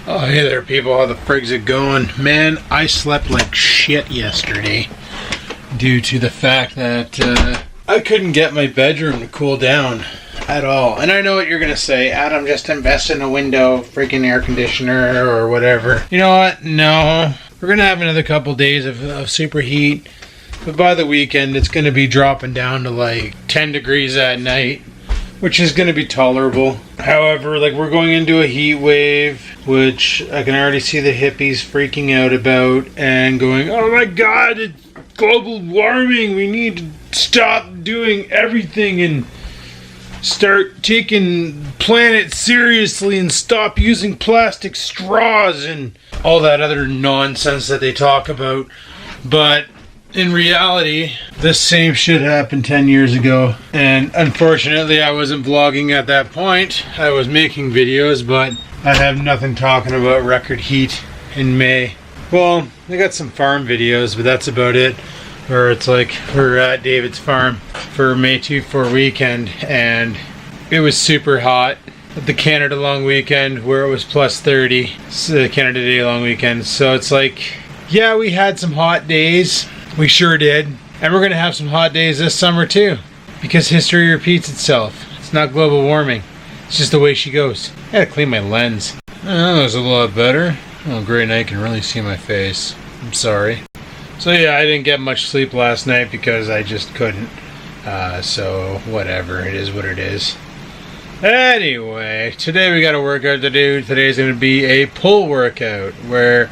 Oh, hey there, people. How the frig's it going? Man, I slept like shit yesterday due to the fact that I couldn't get my bedroom to cool down at all. And I know what you're going to say. Adam, just invest in a window, freaking air conditioner or whatever. You know what? No. We're going to have another couple days of superheat. But by the weekend, it's going to be dropping down to like 10 degrees at night, which is going to be tolerable. However, like, we're going into a heat wave, which I can already see the hippies freaking out about and going, oh my god, it's global warming. We need to stop doing everything and start taking planet seriously and stop using plastic straws and all that other nonsense that they talk about. But in reality, this same shit happened 10 years ago, and unfortunately I wasn't vlogging at that point. I was making videos, but I have nothing talking about record heat in May. Well, I got some farm videos, but that's about it. Where it's like, we're at David's farm for May 2-4 weekend, and it was super hot. The Canada long weekend where it was plus 30, so the Canada Day long weekend. So it's like, yeah, we had some hot days. We sure did. And we're going to have some hot days this summer too. Because history repeats itself. It's not global warming. It's just the way she goes. I gotta clean my lens. Oh, that was a lot better. Oh, great, now you can really see my face. I'm sorry. So yeah, I didn't get much sleep last night because I just couldn't. So whatever, it is what it is. Anyway, today we got a workout to do. Today's going to be a pull workout where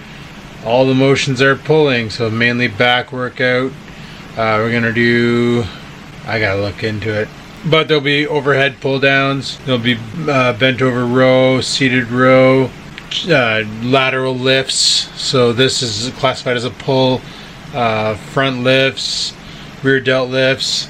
all the motions are pulling, so mainly back workout. We're gonna do, I gotta look into it, but there'll be overhead pull downs, there'll be bent over row, seated row, lateral lifts. So this is classified as a pull. Front lifts, rear delt lifts,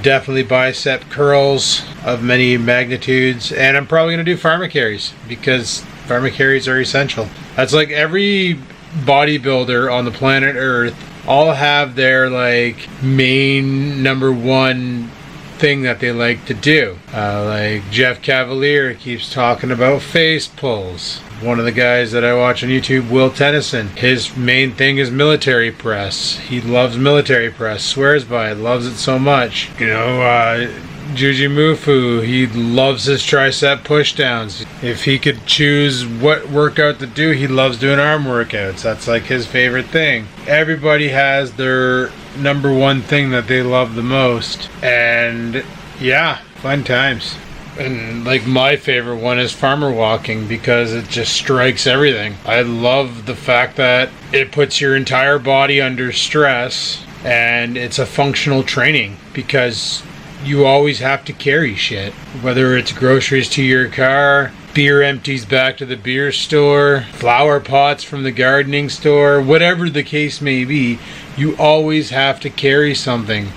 definitely bicep curls of many magnitudes, and I'm probably gonna do farmer carries because farmer carries are essential. That's like every bodybuilder on the planet Earth all have their like main number one thing that they like to do. Like Jeff Cavalier keeps talking about face pulls. One of the guys that I watch on YouTube, Will Tennyson, his main thing is military press. He loves military press, swears by it, loves it so much. You know, Juji Mufu, he loves his tricep pushdowns. If he could choose what workout to do, he loves doing arm workouts. That's like his favorite thing. Everybody has their number one thing that they love the most. And yeah, fun times. And like my favorite one is farmer walking because it just strikes everything. I love the fact that it puts your entire body under stress, and it's a functional training because you always have to carry shit. Whether it's groceries to your car, beer empties back to the beer store, flower pots from the gardening store, whatever the case may be, you always have to carry something.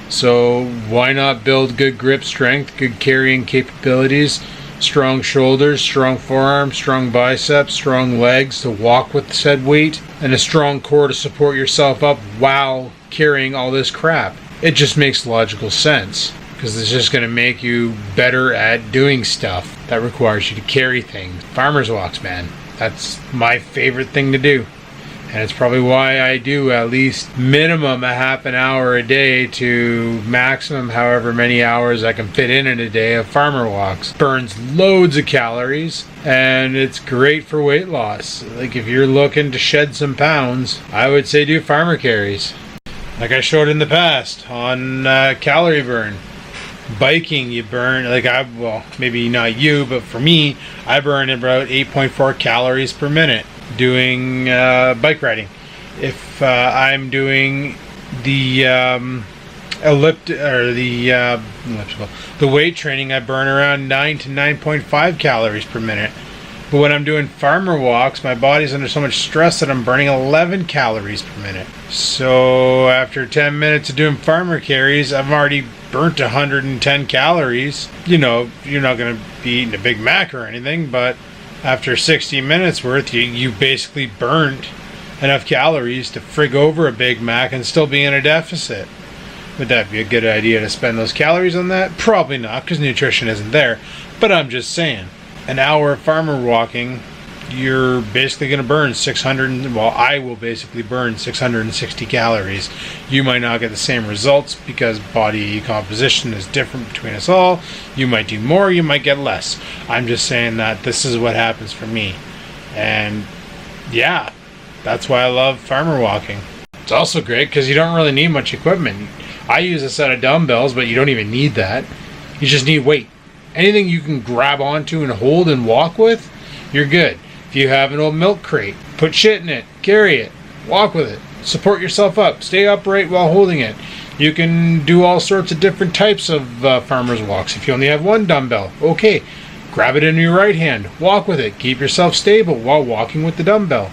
So why not build good grip strength, good carrying capabilities, strong shoulders, strong forearms, strong biceps, strong legs to walk with said weight, and a strong core to support yourself up while carrying all this crap. It just makes logical sense because it's just going to make you better at doing stuff that requires you to carry things. Farmer's walks, man. That's my favorite thing to do. And it's probably why I do at least minimum a half an hour a day to maximum however many hours I can fit in a day of farmer walks. Burns loads of calories and it's great for weight loss. Like if you're looking to shed some pounds, I would say do farmer carries. Like I showed in the past on calorie burn. Biking, you burn, well, maybe not you, but for me, I burn about 8.4 calories per minute doing bike riding. If I'm doing the the weight training, I burn around 9 to 9.5 calories per minute. But when I'm doing farmer walks, my body's under so much stress that I'm burning 11 calories per minute. So after 10 minutes of doing farmer carries, I've already burnt 110 calories. You know, you're not going to be eating a Big Mac or anything, but after 60 minutes worth, you basically burnt enough calories to frig over a Big Mac and still be in a deficit. Would that be a good idea to spend those calories on that? Probably not, because nutrition isn't there. But I'm just saying. an hour of farmer walking, you're basically going to burn 600, well, I will basically burn 660 calories. You might not get the same results because body composition is different between us all. You might do more, you might get less. I'm just saying that this is what happens for me. And yeah, that's why I love farmer walking. It's also great because you don't really need much equipment. I use a set of dumbbells, but you don't even need that. You just need weight. Anything you can grab onto and hold and walk with, you're good. If you have an old milk crate, put shit in it, carry it, walk with it, support yourself up, stay upright while holding it. You can do all sorts of different types of farmer's walks. If you only have one dumbbell, okay, grab it in your right hand, walk with it, keep yourself stable while walking with the dumbbell.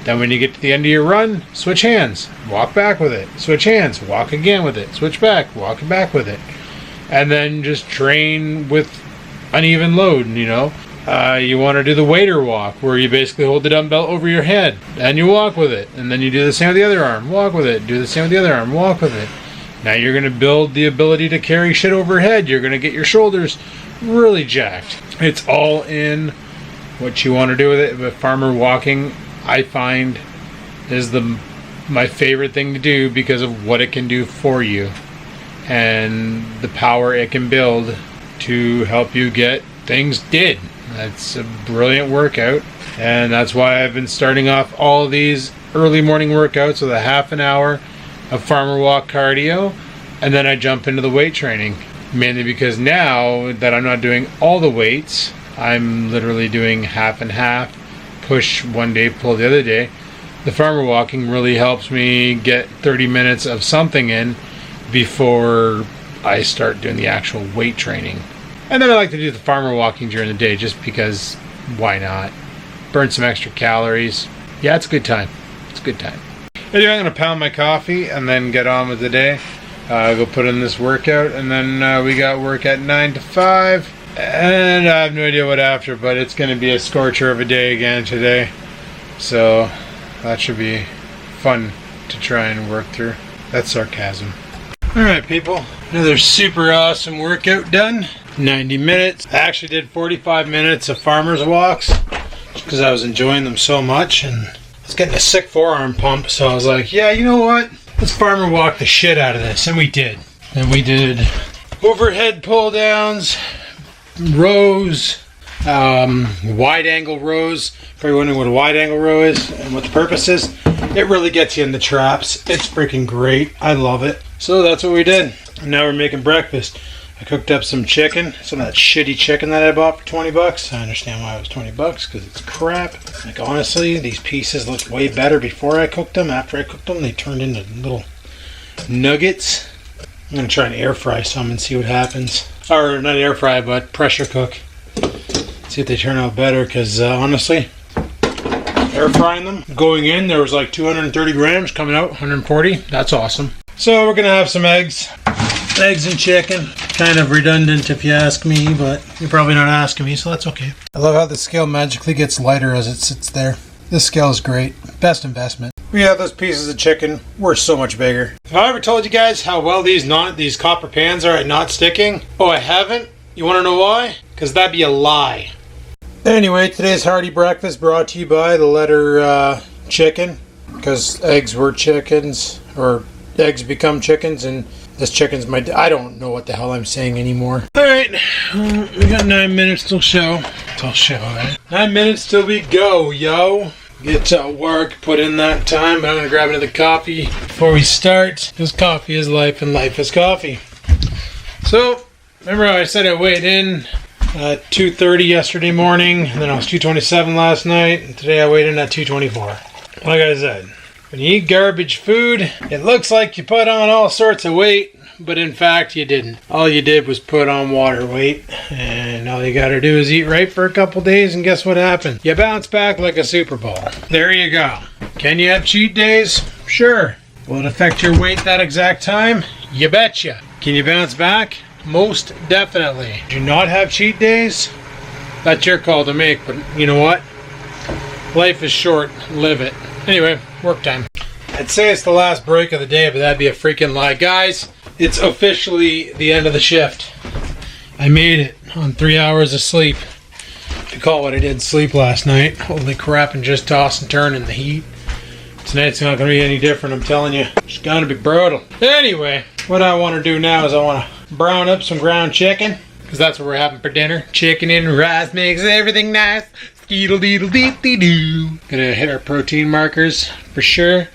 Then when you get to the end of your run, switch hands, walk back with it, switch hands, walk again with it, switch back, walk back with it. And then just train with uneven load, you know. You want to do the waiter walk, where you basically hold the dumbbell over your head and you walk with it, and then you do the same with the other arm, walk with it, do the same with the other arm, walk with it. Now you're going to build the ability to carry shit overhead. You're going to get your shoulders really jacked. It's all in what you want to do with it. But farmer walking, I find, is my favorite thing to do because of what it can do for you and the power it can build to help you get things did. That's a brilliant workout, and that's why I've been starting off all of these early morning workouts with a half an hour of farmer walk cardio, and then I jump into the weight training, mainly because now that I'm not doing all the weights, I'm literally doing half and half, push one day, pull the other day. The farmer walking really helps me get 30 minutes of something in before I start doing the actual weight training. And then I like to do the farmer walking during the day just because, why not? Burn some extra calories. Yeah, it's a good time. It's a good time. Anyway, I'm going to pound my coffee and then get on with the day. Go put in this workout, and then we got work at 9 to 5. And I have no idea what after, but it's going to be a scorcher of a day again today. So that should be fun to try and work through. That's sarcasm. Alright people, another super awesome workout done. 90 minutes. I actually did 45 minutes of farmer's walks just because I was enjoying them so much, and I was getting a sick forearm pump, so I was like, yeah, you know what? Let's farmer walk the shit out of this. And we did. And we did overhead pull downs, rows, wide angle rows. Probably wondering what a wide angle row is and what the purpose is. It really gets you in the traps. It's freaking great. I love it. So that's what we did. And now we're making breakfast. I cooked up some chicken, some of that shitty chicken that I bought for 20 bucks. I understand why it was 20 bucks, because it's crap. Like, honestly, these pieces looked way better before I cooked them. After I cooked them, they turned into little nuggets. I'm going to try and air fry some and see what happens. Or, not air fry, but pressure cook. See if they turn out better, because honestly, air frying them, going in, there was like 230 grams, coming out 140. That's awesome. So we're going to have some eggs. Eggs and chicken. Kind of redundant if you ask me, but you're probably not asking me, so that's okay. I love how the scale magically gets lighter as it sits there. This scale is great. Best investment. We have those pieces of chicken. We're so much bigger. Have I ever told you guys how well these copper pans are at not sticking? Oh, I haven't? You want to know why? Because that'd be a lie. Anyway, today's hearty breakfast brought to you by the letter chicken. Because eggs were chickens, or eggs become chickens, and this chicken's I don't know what the hell I'm saying anymore. Alright, we got 9 minutes till show. Right? 9 minutes till we go, yo. Get to work, put in that time, but I'm going to grab another coffee before we start. Because coffee is life and life is coffee. So, remember how I said I weighed in at 2:30 yesterday morning, and then I was 227 last night, and today I weighed in at 224. Like I said, when you eat garbage food, it looks like you put on all sorts of weight, but in fact you didn't. All you did was put on water weight, and all you gotta do is eat right for a couple days, and guess what happens? You bounce back like a Super Bowl. There you go. Can you have cheat days? Sure. Will it affect your weight that exact time? You betcha. Can you bounce back? Most definitely. Do not have cheat days? That's your call to make, but you know what? Life is short. Live it. Anyway, work time. I'd say it's the last break of the day, but that'd be a freaking lie. Guys, it's officially the end of the shift. I made it on 3 hours of sleep. to call what I did sleep last night. Holy crap, and just toss and turn in the heat. Tonight's not going to be any different, I'm telling you. It's going to be brutal. Anyway, what I want to do now is I want to brown up some ground chicken, because that's what we're having for dinner. Chicken and rice makes everything nice. Skeedle-deedle-dee-dee-doo. Gonna hit our protein markers for sure.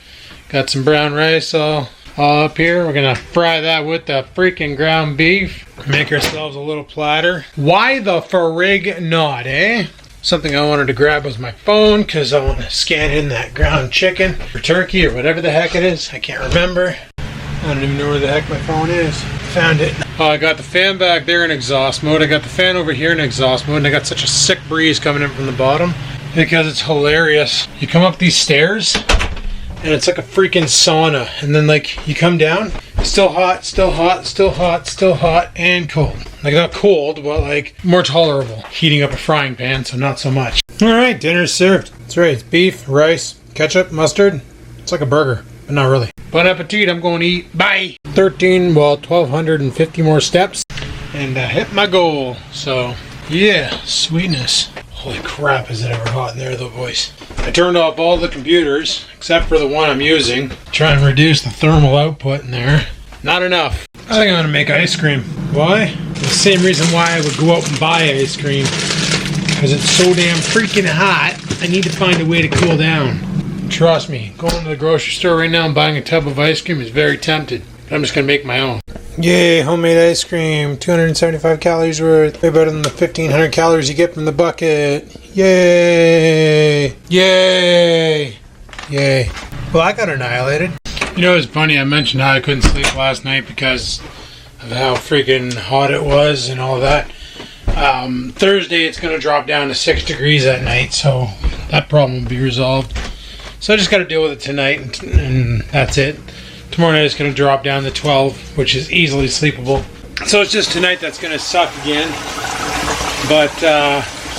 Got some brown rice all up here. We're gonna fry that with the freaking ground beef. Make ourselves a little platter. Why the frig not, eh? Something I wanted to grab was my phone, because I want to scan in that ground chicken or turkey or whatever the heck it is. I can't remember. I don't even know where the heck my phone is. Found it. Oh, I got the fan back there in exhaust mode. I got the fan over here in exhaust mode, and I got such a sick breeze coming in from the bottom because it's hilarious. You come up these stairs, and it's like a freaking sauna, and then like you come down, still hot, still hot, still hot, still hot, and cold. Like not cold, but like more tolerable. Heating up a frying pan, so not so much. All right, dinner's served. That's right, it's beef, rice, ketchup, mustard. It's like a burger, but not really. Bon appetit, I'm going to eat. Bye. 1,250 more steps, and I hit my goal. So yeah, sweetness. Holy crap, is it ever hot in there though, boys. I turned off all the computers, except for the one I'm using. Try and reduce the thermal output in there. Not enough. I think I'm gonna make ice cream. Why? The same reason why I would go out and buy ice cream. Because it's so damn freaking hot, I need to find a way to cool down. Trust me, going to the grocery store right now and buying a tub of ice cream is very tempted. But I'm just gonna make my own. Yay, homemade ice cream. 275 calories worth. Way better than the 1,500 calories you get from the bucket. Yay! Yay! Yay. Well, I got annihilated. You know, it's funny, I mentioned how I couldn't sleep last night because of how freaking hot it was and all that. Thursday, it's going to drop down to 6 degrees at night, so that problem will be resolved. So I just got to deal with it tonight, and that's it. Tomorrow night, it's going to drop down to 12, which is easily sleepable. So it's just tonight that's going to suck again. But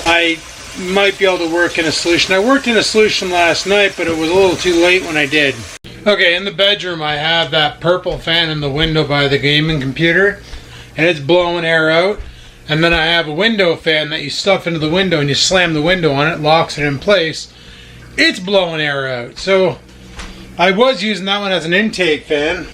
I might be able to work in a solution. I worked in a solution last night, but it was a little too late when I did. Okay, in the bedroom, I have that purple fan in the window by the gaming computer, and it's blowing air out. And then I have a window fan that you stuff into the window, and you slam the window on it, locks it in place. It's blowing air out. So I was using that one as an intake fan,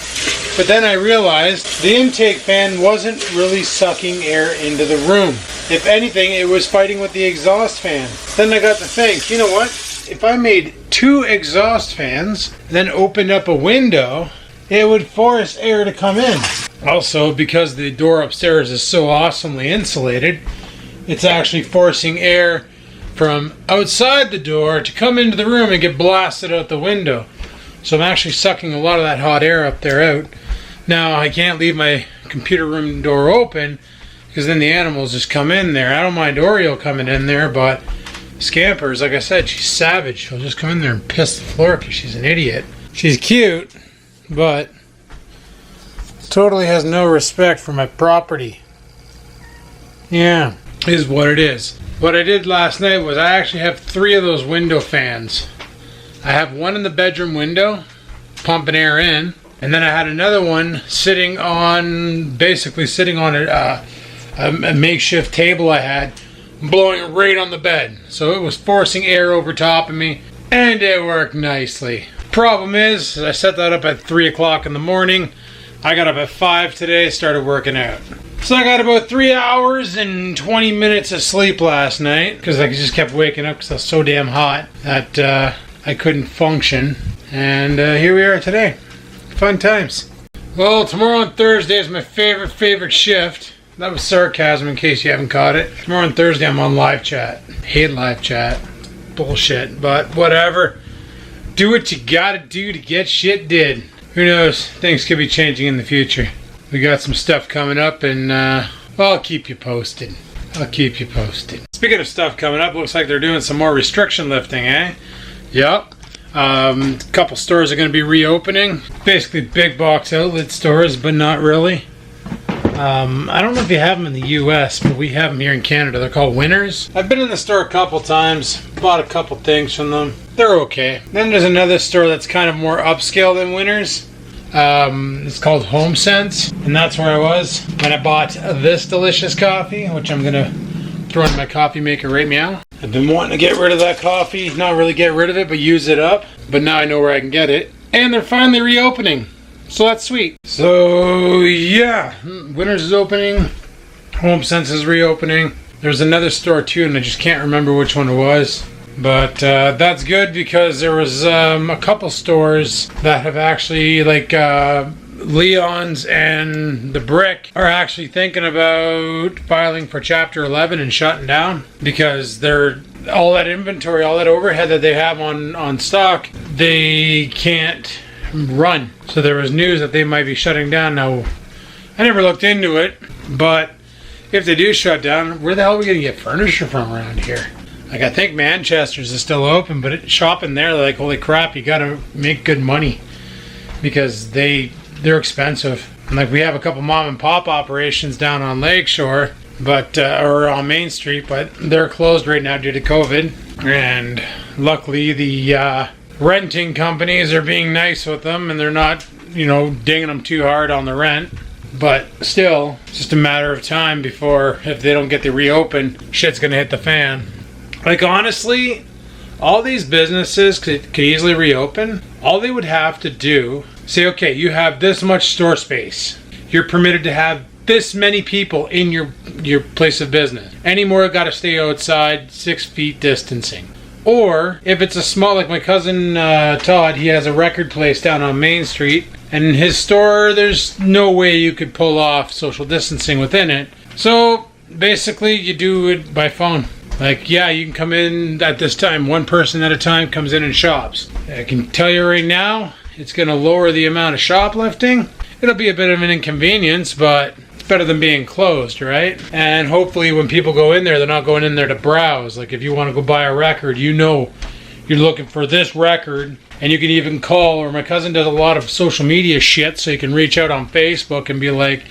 but then I realized the intake fan wasn't really sucking air into the room. If anything, it was fighting with the exhaust fan. Then I got to think, you know what? If I made 2 exhaust fans, then opened up a window, it would force air to come in. Also, because the door upstairs is so awesomely insulated, it's actually forcing air from outside the door to come into the room and get blasted out the window. So I'm actually sucking a lot of that hot air up there out. Now, I can't leave my computer room door open because then the animals just come in there. I don't mind Oreo coming in there, but Scampers, like I said, she's savage. She'll just come in there and piss the floor because she's an idiot. She's cute, but totally has no respect for my property. Yeah, is what it is. What I did last night was I actually have 3 of those window fans. I have one in the bedroom window, pumping air in, and then I had another one sitting on a makeshift table I had, blowing it right on the bed. So it was forcing air over top of me, and it worked nicely. Problem is, I set that up at 3 o'clock in the morning. I got up at 5 today, started working out. So I got about 3 hours and 20 minutes of sleep last night, because I just kept waking up because I was so damn hot that I couldn't function. And here we are today. Fun times. Well, tomorrow on Thursday is my favorite shift. That was sarcasm in case you haven't caught it. Tomorrow on Thursday I'm on live chat. Hate live chat. Bullshit, but whatever. Do what you gotta do to get shit did. Who knows? Things could be changing in the future. We got some stuff coming up, and well, I'll keep you posted. Speaking of stuff coming up, looks like they're doing some more restriction lifting, eh? Yep. A couple stores are going to be reopening. Basically big box outlet stores, but not really. I don't know if you have them in the US, but we have them here in Canada. They're called Winners. I've been in the store a couple times, bought a couple things from them. They're okay. Then there's another store that's kind of more upscale than Winners. It's called HomeSense, and that's where I was when I bought this delicious coffee, which I'm going to throw in my coffee maker right meow. I've been wanting to get rid of that coffee. Not really get rid of it, but use it up. But now I know where I can get it. And they're finally reopening. So that's sweet. So yeah, Winners is opening. HomeSense is reopening. There's another store too, and I just can't remember which one it was. But that's good because there was a couple stores that have actually, like Leon's and The Brick, are actually thinking about filing for Chapter 11 and shutting down because they're all that inventory, all that overhead that they have on stock, they can't run. So there was news that they might be shutting down. Now, I never looked into it, but if they do shut down, where the hell are we going to get furniture from around here? Like, I think Manchester's is still open, but shopping there, like, holy crap, you got to make good money because they're expensive. And like, we have a couple mom and pop operations down on Lakeshore, but or on Main Street, but they're closed right now due to COVID. And luckily, the renting companies are being nice with them, and they're not, dinging them too hard on the rent. But still, it's just a matter of time before, if they don't get the reopen, shit's gonna hit the fan. Like, honestly, all these businesses could easily reopen. All they would have to do, say, okay, you have this much store space. You're permitted to have this many people in your place of business. Any more, got to stay outside, 6 feet distancing. Or, if it's a small, like my cousin Todd, he has a record place down on Main Street. And in his store, there's no way you could pull off social distancing within it. So, basically, you do it by phone. Like, yeah, you can come in at this time. One person at a time comes in and shops. I can tell you right now, it's going to lower the amount of shoplifting. It'll be a bit of an inconvenience, but it's better than being closed, right? And hopefully when people go in there, they're not going in there to browse. Like, if you want to go buy a record, you're looking for this record. And you can even call, or my cousin does a lot of social media shit, so you can reach out on Facebook and be like,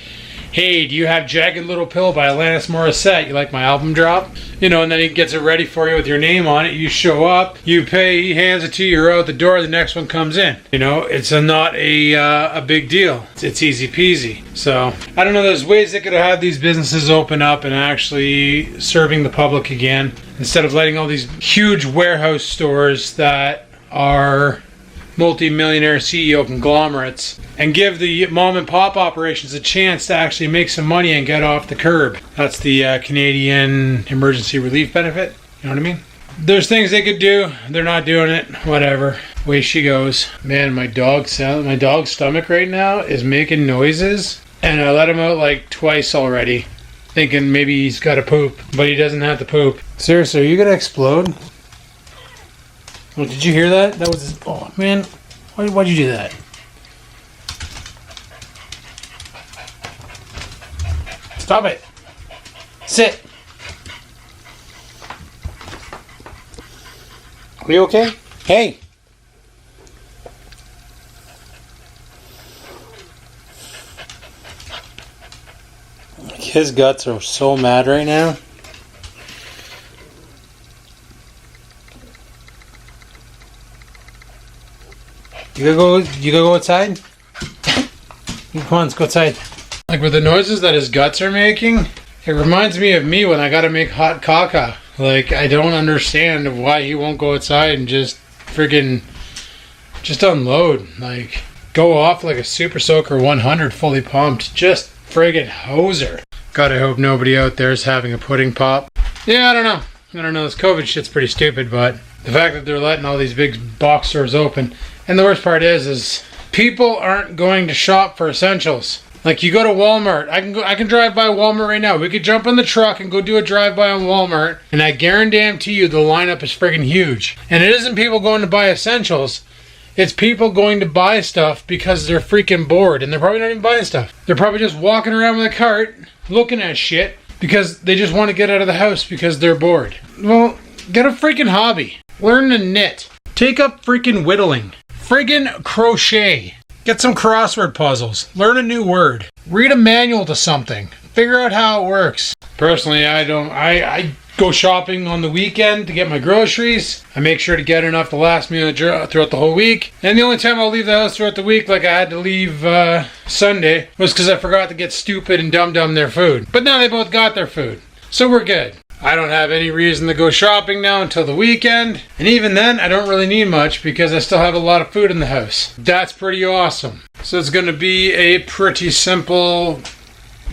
hey, do you have Jagged Little Pill by Alanis Morissette? You like my album drop? And then he gets it ready for you with your name on it. You show up, you pay, he hands it to you, you're out the door, the next one comes in. It's not a big deal. It's easy peasy. So, I don't know, there's ways they could have these businesses open up and actually serving the public again, instead of letting all these huge warehouse stores that are multi-millionaire CEO conglomerates, and give the mom and pop operations a chance to actually make some money and get off the curb. That's the Canadian Emergency Relief Benefit. You know what I mean? There's things they could do. They're not doing it. Whatever. Way she goes. Man, my dog's stomach right now is making noises, and I let him out like twice already, thinking maybe he's got to poop, but he doesn't have to poop. Seriously, are you gonna explode? Oh, did you hear that? That was... Oh, man. Why'd you do that? Stop it. Sit. Are you okay? Hey. His guts are so mad right now. You gotta go outside? Come on, let's go outside. Like, with the noises that his guts are making, it reminds me of me when I gotta make hot caca. Like, I don't understand why he won't go outside and just friggin' just unload. Like, go off like a Super Soaker 100 fully pumped. Just friggin' hoser. God, I hope nobody out there is having a pudding pop. Yeah, I don't know. This COVID shit's pretty stupid, but the fact that they're letting all these big box stores open. And the worst part is people aren't going to shop for essentials. Like, you go to Walmart. I can drive by Walmart right now. We could jump in the truck and go do a drive-by on Walmart, and I guarantee you the lineup is friggin' huge. And it isn't people going to buy essentials. It's people going to buy stuff because they're freaking bored, and they're probably not even buying stuff. They're probably just walking around with a cart, looking at shit, because they just want to get out of the house because they're bored. Well, get a freaking hobby. Learn to knit. Take up freaking whittling. Friggin' crochet. Get some crossword puzzles. Learn a new word. Read a manual to something. Figure out how it works. Personally, I go shopping on the weekend to get my groceries. I make sure to get enough to last me throughout the whole week. And the only time I'll leave the house throughout the week, like I had to leave Sunday, was because I forgot to get Stupid and Dum Dum their food. But now they both got their food. So we're good. I don't have any reason to go shopping now until the weekend. And even then, I don't really need much because I still have a lot of food in the house. That's pretty awesome. So it's going to be a pretty simple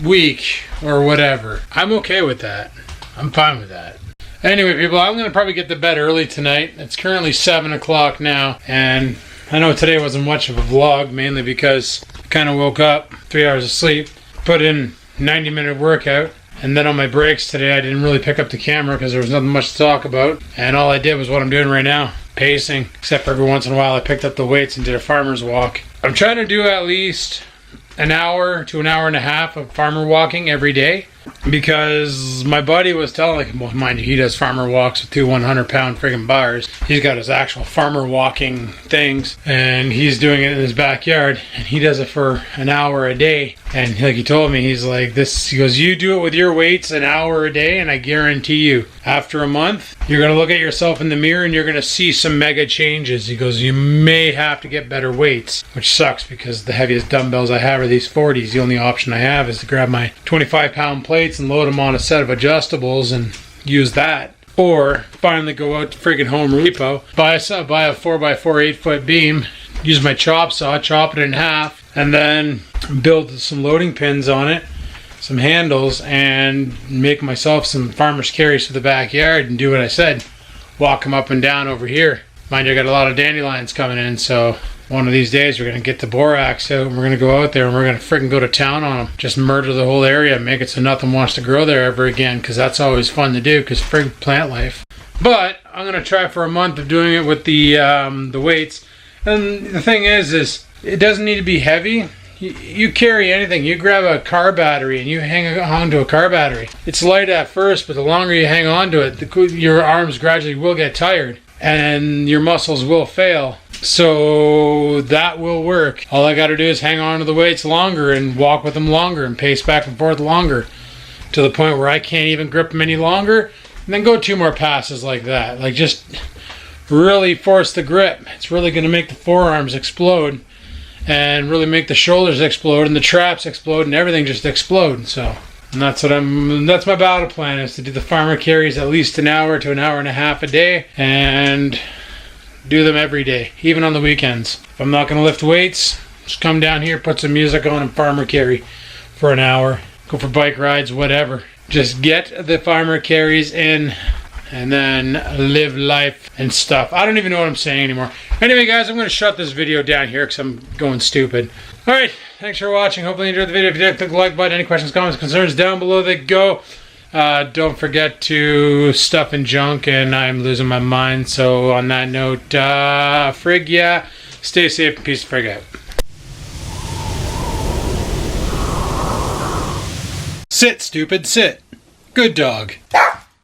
week or whatever. I'm okay with that. I'm fine with that. Anyway, people, I'm going to probably get to bed early tonight. It's currently 7 o'clock now, and I know today wasn't much of a vlog, mainly because I kind of woke up, 3 hours of sleep, put in 90-minute workout, and then on my breaks today I didn't really pick up the camera because there was nothing much to talk about, and all I did was what I'm doing right now, pacing, except for every once in a while I picked up the weights and did a farmer's walk. I'm trying to do at least an hour to an hour and a half of farmer walking every day, because my buddy was telling, well, mind you, he does farmer walks with 2 100-pound friggin' bars. He's got his actual farmer walking things, and he's doing it in his backyard, and he does it for an hour a day. And like he told me, he's like, he goes, you do it with your weights an hour a day, and I guarantee you, after a month, you're going to look at yourself in the mirror and you're going to see some mega changes. He goes, you may have to get better weights, which sucks because the heaviest dumbbells I have are these 40s. The only option I have is to grab my 25-pound plates and load them on a set of adjustables and use that. Or finally go out to friggin' Home Repo, buy a 4x4 8-foot beam, use my chop saw, chop it in half, and then build some loading pins on it, some handles, and make myself some farmer's carries for the backyard and do what I said. Walk them up and down over here. Mind you, I got a lot of dandelions coming in, so one of these days we're going to get the borax out and we're going to go out there and we're going to freaking go to town on them. Just murder the whole area and make it so nothing wants to grow there ever again, because that's always fun to do, because frig plant life. But I'm going to try for a month of doing it with the weights. And the thing is it doesn't need to be heavy. You carry anything. You grab a car battery and you hang on to a car battery. It's light at first, but the longer you hang on to it, your arms gradually will get tired and your muscles will fail. So that will work. All I got to do is hang on to the weights longer and walk with them longer and pace back and forth longer to the point where I can't even grip them any longer. And then go 2 more passes like that. Like, just really force the grip. It's really going to make the forearms explode and really make the shoulders explode and the traps explode and everything just explode. So and that's my battle plan, is to do the farmer carries at least an hour to an hour and a half a day and do them every day, even on the weekends. If I'm not going to lift weights, just come down here, put some music on and farmer carry for an hour. Go for bike rides, whatever. Just get the farmer carries in and then live life and stuff. I don't even know what I'm saying anymore. Anyway, guys, I'm going to shut this video down here because I'm going stupid. Alright, thanks for watching. Hopefully you enjoyed the video. If you did, click the like button. Any questions, comments, concerns, down below they go. Don't forget to stuff and junk, and I'm losing my mind. So on that note, frig yeah. Stay safe and peace. Frig out. Sit, stupid, sit. Good dog.